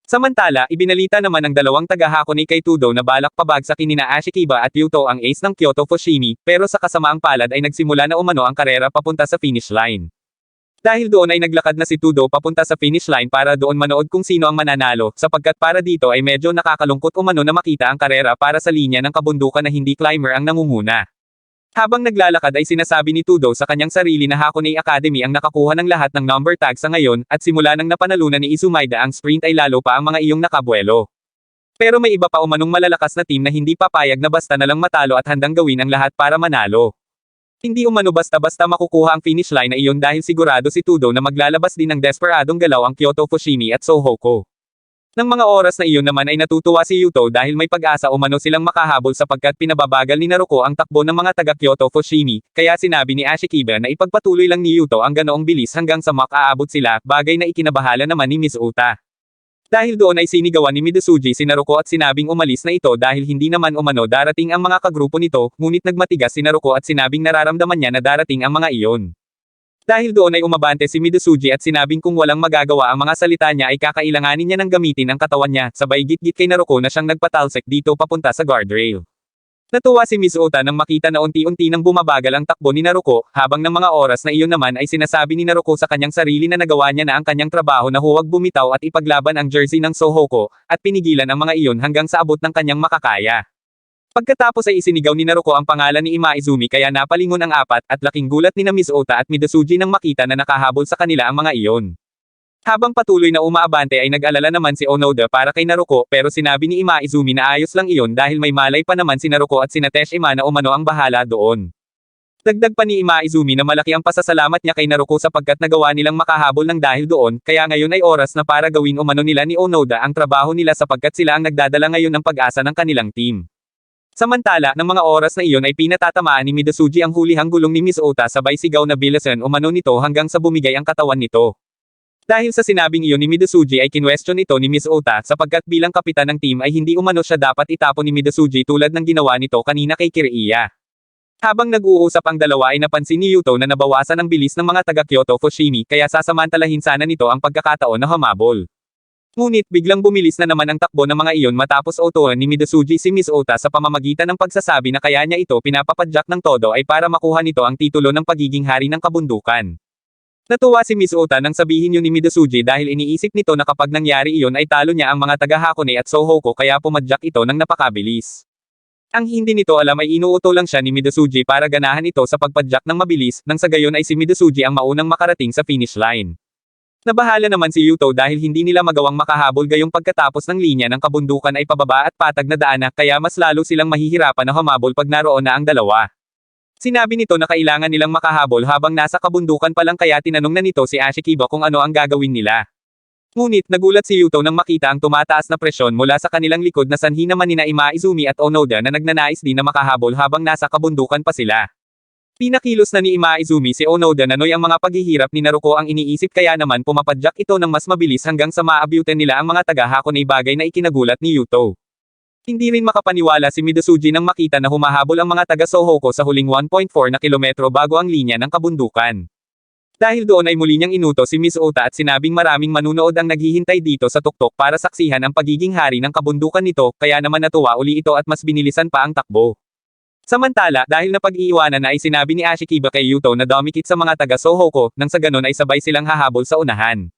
Samantala, ibinalita naman ng dalawang taga-Hakone kay Tudo na balak pabagsakin nina Ashikiba at Yuto ang ace ng Kyoto Fushimi, pero sa kasamaang palad ay nagsimula na umano ang karera papunta sa finish line. Dahil doon ay naglakad na si Tudo papunta sa finish line para doon manood kung sino ang mananalo, sapagkat para dito ay medyo nakakalungkot umano na makita ang karera para sa linya ng kabundukan na hindi climber ang nangunguna. Habang naglalakad ay sinasabi ni Tudo sa kanyang sarili na Hakone Academy ang nakakuha ng lahat ng number tag sa ngayon, at simula nang napanalunan ni Izumaida ang sprint ay lalo pa ang mga iyong nakabuelo. Pero may iba pa umanong malalakas na team na hindi papayag na basta na lang matalo at handang gawin ang lahat para manalo. Hindi umano basta-basta makukuha ang finish line na iyon dahil sigurado si Tudo na maglalabas din ng desperadong galaw ang Kyoto Fushimi at Sohoko. Nang mga oras na iyon naman ay natutuwa si Yuto dahil may pag-asa umano silang makahabol sapagkat pinababagal ni Naruko ang takbo ng mga taga Kyoto Fushimi, kaya sinabi ni Ashikiba na ipagpatuloy lang ni Yuto ang ganoong bilis hanggang sa makaabot sila, bagay na ikinabahala naman ni Miss Uta. Dahil doon ay sinigawan ni Midosuji si Naruko at sinabing umalis na ito dahil hindi naman umano darating ang mga kagrupo nito, ngunit nagmatigas si Naruko at sinabing nararamdaman niya na darating ang mga iyon. Dahil doon ay umabante si Midosuji at sinabing kung walang magagawa ang mga salita niya ay kakailanganin niya ng gamitin ang katawan niya, sabay git-git kay Naruko na siyang nagpatalsik dito papunta sa guardrail. Natuwa si Miss Uta nang makita na unti-unti nang bumabagal ang takbo ni Naruko, habang ng mga oras na iyon naman ay sinasabi ni Naruko sa kanyang sarili na nagawa niya na ang kanyang trabaho na huwag bumitaw at ipaglaban ang jersey ng Sohoko, at pinigilan ang mga iyon hanggang sa abot ng kanyang makakaya. Pagkatapos ay isinigaw ni Naruko ang pangalan ni Imaizumi kaya napalingon ang apat at laking gulat ni Miss Uta at Midosuji nang makita na nakahabol sa kanila ang mga iyon. Habang patuloy na umaabante ay nag-alala naman si Onoda para kay Naruko pero sinabi ni Imaizumi na ayos lang iyon dahil may malay pa naman si Naruko at sina Teshima na umano ang bahala doon. Dagdag pa ni Imaizumi na malaki ang pasasalamat niya kay Naruko sapagkat nagawa nilang makahabol ng dahil doon, kaya ngayon ay oras na para gawin umano nila ni Onoda ang trabaho nila sapagkat sila ang nagdadala ngayon ng pag-asa ng kanilang team. Samantala, ng mga oras na iyon ay pinatatamaan ni Midosuji ang hulihang gulong ni Miss Uta sabay sigaw na bilasan umano nito hanggang sa bumigay ang katawan nito. Dahil sa sinabing iyon ni Midosuji ay kinwestiyon ito ni Miss Uta sapagkat bilang kapitan ng team ay hindi umano siya dapat itapon ni Midosuji tulad ng ginawa nito kanina kay Kiriya. Habang nag-uusap ang dalawa ay napansin ni Yuto na nabawasan ang bilis ng mga taga Kyoto Fushimi kaya sasamantalahin sana nito ang pagkakataon na humabol. Ngunit biglang bumilis na naman ang takbo ng mga iyon matapos otohan ni Midosuji si Miss Uta sa pamamagitan ng pagsasabi na kaya niya ito pinapapadyak ng todo ay para makuha nito ang titulo ng pagiging hari ng kabundukan. Natuwa si Miss Uta nang sabihin yun ni Midosuji dahil iniisip nito na kapag nangyari iyon ay talo niya ang mga taga-Hakone at Sohoko kaya pumadyak ito ng napakabilis. Ang hindi nito alam ay inuuto lang siya ni Midosuji para ganahan ito sa pagpadyak ng mabilis, nang sa gayon ay si Midosuji ang maunang makarating sa finish line. Nabahala naman si Yuto dahil hindi nila magawang makahabol gayong pagkatapos ng linya ng kabundukan ay pababa at patag na daan na kaya mas lalo silang mahihirapan na humabol pag naroon na ang dalawa. Sinabi nito na kailangan nilang makahabol habang nasa kabundukan pa lang kaya tinanong na nito si Ashikiba kung ano ang gagawin nila. Ngunit nagulat si Yuto nang makita ang tumataas na presyon mula sa kanilang likod na sanhi naman nina Imaizumi at Onoda na nagnanais din na makahabol habang nasa kabundukan pa sila. Pinakilos na ni Imaizumi si Onoda na noy ang mga paghihirap ni Naruko ang iniisip kaya naman pumapadyak ito ng mas mabilis hanggang sa maabyutan nila ang mga taga-Hakone bagay na ikinagulat ni Yuto. Hindi rin makapaniwala si Midosuji nang makita na humahabol ang mga taga-Sohoko sa huling 1.4 na kilometro bago ang linya ng kabundukan. Dahil doon ay muli niyang inuto si Miss Uta at sinabing maraming manunood ang naghihintay dito sa tuktok para saksihan ang pagiging hari ng kabundukan nito, kaya naman natuwa uli ito at mas binilisan pa ang takbo. Samantala, dahil napag-iiwanan na ay sinabi ni Ashikiba kay Yuto na dumikit sa mga taga-Sohoko, nang sa ganon ay sabay silang hahabol sa unahan.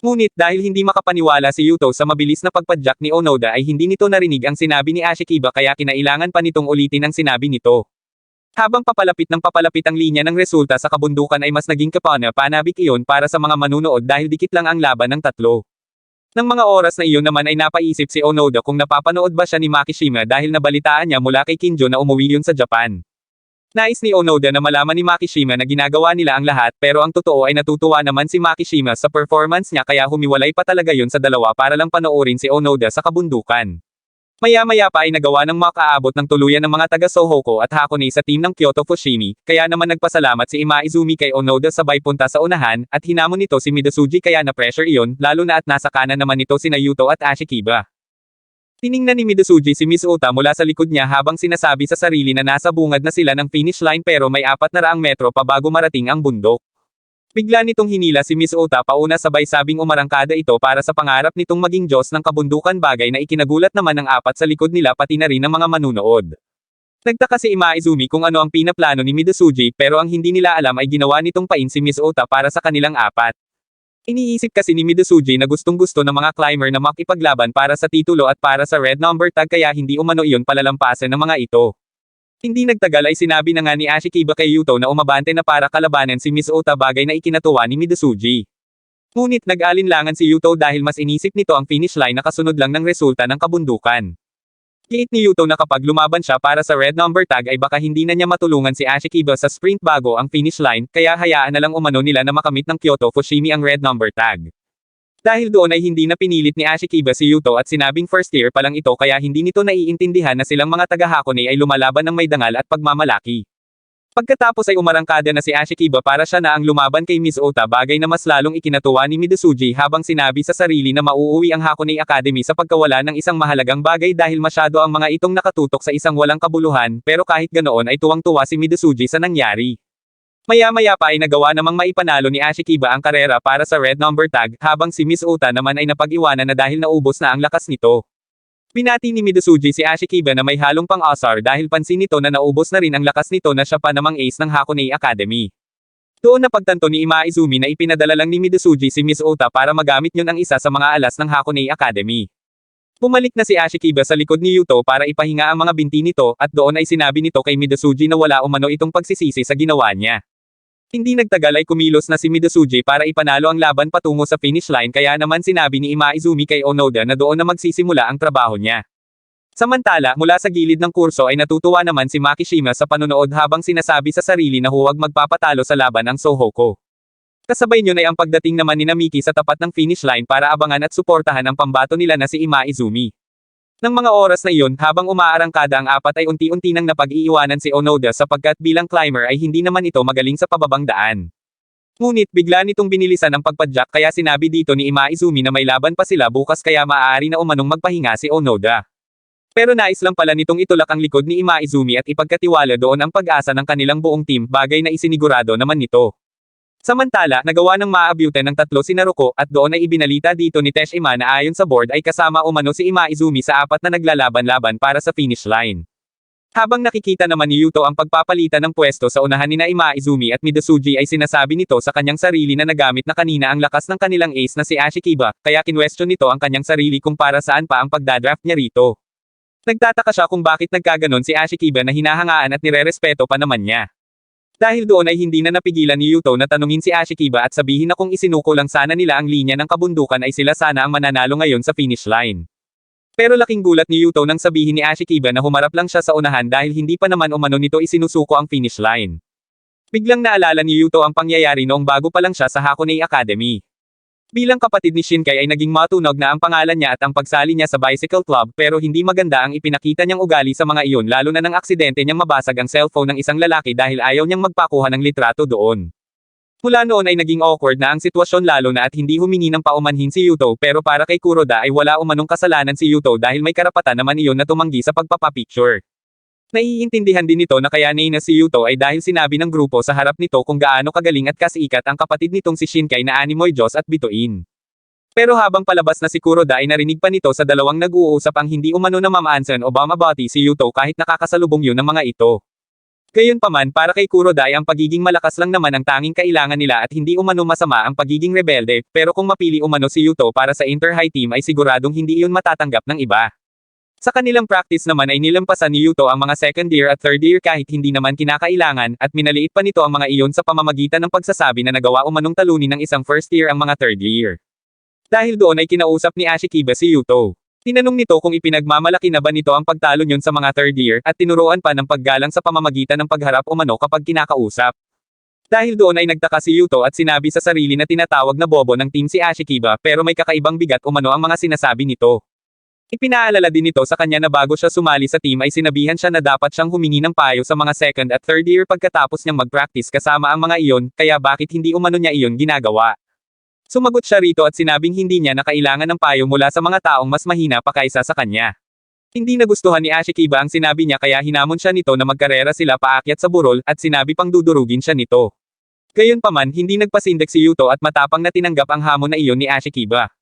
Ngunit dahil hindi makapaniwala si Yuto sa mabilis na pagpadyak ni Onoda ay hindi nito narinig ang sinabi ni Ashikiba kaya kinailangan pa nitong ulitin ang sinabi nito. Habang papalapit ang linya ng resulta sa kabundukan ay mas naging panabik iyon para sa mga manunood dahil dikit lang ang laban ng tatlo. Nang mga oras na iyon naman ay napaisip si Onoda kung napapanood ba siya ni Makishima dahil nabalitaan niya mula kay Kinjo na umuwi yun sa Japan. Nais ni Onoda na malaman ni Makishima na ginagawa nila ang lahat pero ang totoo ay natutuwa naman si Makishima sa performance niya kaya humiwalay pa talaga yun sa dalawa para lang panoorin si Onoda sa kabundukan. Maya-maya pa ay nagawa ng makaabot ng tuluyan ng mga taga-Sohoko at Hakone sa team ng Kyoto Fushimi, kaya naman nagpasalamat si Imaizumi kay Onoda sabay punta sa unahan, at hinamon nito si Midosuji kaya na-pressure iyon, lalo na at nasa kanan naman nito sina Yuto at Ashikiba. Tiningnan ni Midosuji si Miss Uta mula sa likod niya habang sinasabi sa sarili na nasa bungad na sila ng finish line pero may 400 metro pa bago marating ang bundok. Bigla nitong hinila si Miss Ota pauna sabay sabing umarangkada ito para sa pangarap nitong maging Diyos ng kabundukan, bagay na ikinagulat naman ng apat sa likod nila pati na rin ng mga manunood. Nagtaka si Imaizumi kung ano ang pinaplano ni Midosuji, pero ang hindi nila alam ay ginawa nitong pain si Miss Ota para sa kanilang apat. Iniisip kasi ni Midosuji na gustong-gusto ng mga climber na makipaglaban para sa titulo at para sa red number tag, kaya hindi umano iyon palalampasan ng mga ito. Hindi nagtagal ay sinabi na nga ni Ashikiba kay Yuto na umabante na para kalabanan si Miss Ota, bagay na ikinatuwa ni Midosuji. Ngunit nag-alinlangan si Yuto dahil mas inisip nito ang finish line na kasunod lang ng resulta ng kabundukan. Giit ni Yuto na kapag lumaban siya para sa red number tag ay baka hindi na niya matulungan si Ashikiba sa sprint bago ang finish line, kaya hayaan na lang umano nila na makamit ng Kyoto Fushimi ang red number tag. Dahil doon ay hindi na pinilit ni Ashikiba si Yuto at sinabing first year pa lang ito, kaya hindi nito naiintindihan na silang mga taga-Hakone ay lumalaban ng may dangal at pagmamalaki. Pagkatapos ay umarangkada na si Ashikiba para siya na ang lumaban kay Miss Ota, bagay na mas lalong ikinatuwa ni Midosuji habang sinabi sa sarili na mauuwi ang Hakone Academy sa pagkawala ng isang mahalagang bagay dahil masyado ang mga itong nakatutok sa isang walang kabuluhan, pero kahit ganoon ay tuwang-tuwa si Midosuji sa nangyari. Maya-maya pa ay nagawa namang maipanalo ni Ashikiba ang karera para sa red number tag, habang si Miss Ota naman ay napag-iwanan na dahil naubos na ang lakas nito. Pinati ni Midosuji si Ashikiba na may halong pang-asar dahil pansin nito na naubos na rin ang lakas nito na siya pa namang ace ng Hakone Academy. Doon napagtanto ni Imaizumi na ipinadala lang ni Midosuji si Miss Ota para magamit yun ang isa sa mga alas ng Hakone Academy. Bumalik na si Ashikiba sa likod ni Yuto para ipahinga ang mga binti nito, at doon ay sinabi nito kay Midosuji na wala umano itong pagsisisi sa ginawa niya. Hindi nagtagal ay kumilos na si Midosuji para ipanalo ang laban patungo sa finish line, kaya naman sinabi ni Imaizumi kay Onoda na doon na magsisimula ang trabaho niya. Samantala, mula sa gilid ng kurso ay natutuwa naman si Makishima sa panonood habang sinasabi sa sarili na huwag magpapatalo sa laban ang Sohoko. Kasabay niyon ay ang pagdating naman ni Namiki sa tapat ng finish line para abangan at suportahan ang pambato nila na si Imaizumi. Nang mga oras na iyon, habang umaarangkada ang apat ay unti-unti nang napag-iiwanan si Onoda sapagkat bilang climber ay hindi naman ito magaling sa pababang daan. Ngunit bigla nitong binilisan ang pagpadyak, kaya sinabi dito ni Imaizumi na may laban pa sila bukas kaya maaari na umanong magpahinga si Onoda. Pero nais lang pala nitong itulak ang likod ni Imaizumi at ipagkatiwala doon ang pag-asa ng kanilang buong team, bagay na isinigurado naman nito. Samantala, nagawa ng maabutan ng tatlo si Naruko, at doon ay ibinalita dito ni Teshima na ayon sa board ay kasama umano si Imaizumi sa apat na naglalaban-laban para sa finish line. Habang nakikita naman ni Yuto ang pagpapalitan ng pwesto sa unahan ni Imaizumi at Midosuji ay sinasabi nito sa kanyang sarili na nagamit na kanina ang lakas ng kanilang ace na si Ashikiba, kaya kinwestiyon nito ang kanyang sarili kung para saan pa ang pagdadraft niya rito. Nagtataka siya kung bakit nagkaganon si Ashikiba na hinahangaan at nirerespeto pa naman niya. Dahil doon ay hindi na napigilan ni Yuto na tanungin si Ashikiba at sabihin na kung isinuko lang sana nila ang linya ng kabundukan ay sila sana ang mananalo ngayon sa finish line. Pero laking gulat ni Yuto nang sabihin ni Ashikiba na humarap lang siya sa unahan dahil hindi pa naman umano nito isinusuko ang finish line. Biglang naalala ni Yuto ang pangyayari noong bago pa lang siya sa Hakone Academy. Bilang kapatid ni Shinkai ay naging matunog na ang pangalan niya at ang pagsali niya sa bicycle club, pero hindi maganda ang ipinakita niyang ugali sa mga iyon, lalo na nang aksidente niyang mabasag ang cellphone ng isang lalaki dahil ayaw niyang magpakuha ng litrato doon. Mula noon ay naging awkward na ang sitwasyon, lalo na at hindi humingi ng paumanhin si Yuto, pero para kay Kuroda ay wala umanong kasalanan si Yuto dahil may karapatan naman iyon na tumanggi sa pagpapapicture. Naiintindihan din nito na kaya na si Yuto ay dahil sinabi ng grupo sa harap nito kung gaano kagaling at kasikat ang kapatid nitong si Shinkai na animoy Diyos at bituin. Pero habang palabas na si Kuroda ay narinig pa nito sa dalawang nag-uusap ang hindi umano na Ma'am-Anson o bumabati si Yuto kahit nakakasalubong yun ng mga ito. Gayunpaman, para kay Kuroda ay ang pagiging malakas lang naman ang tanging kailangan nila at hindi umano masama ang pagiging rebelde, pero kung mapili umano si Yuto para sa inter-high team ay siguradong hindi iyon matatanggap ng iba. Sa kanilang practice naman ay nilampasan ni Yuto ang mga second year at third year kahit hindi naman kinakailangan, at minaliit pa nito ang mga iyon sa pamamagitan ng pagsasabi na nagawa umanong talunin ng isang first year ang mga third year. Dahil doon ay kinausap ni Ashikiba si Yuto. Tinanong nito kung ipinagmamalaki na ba nito ang pagtalo niyon sa mga third year, at tinuruan pa ng paggalang sa pamamagitan ng pagharap umano kapag kinakausap. Dahil doon ay nagtaka si Yuto at sinabi sa sarili na tinatawag na bobo ng team si Ashikiba, pero may kakaibang bigat umano ang mga sinasabi nito. Ipinaalala din nito sa kanya na bago siya sumali sa team ay sinabihan siya na dapat siyang humingi ng payo sa mga second at third year pagkatapos niyang mag-practice kasama ang mga iyon, kaya bakit hindi umano niya iyon ginagawa. Sumagot siya rito at sinabing hindi niya na kailangan ng payo mula sa mga taong mas mahina pa kaysa sa kanya. Hindi nagustuhan ni Ashikiba ang sinabi niya kaya hinamon siya nito na magkarera sila paakyat sa burol, at sinabi pang dudurugin siya nito. Gayunpaman hindi nagpasindak si Yuto at matapang na tinanggap ang hamon na iyon ni Ashikiba.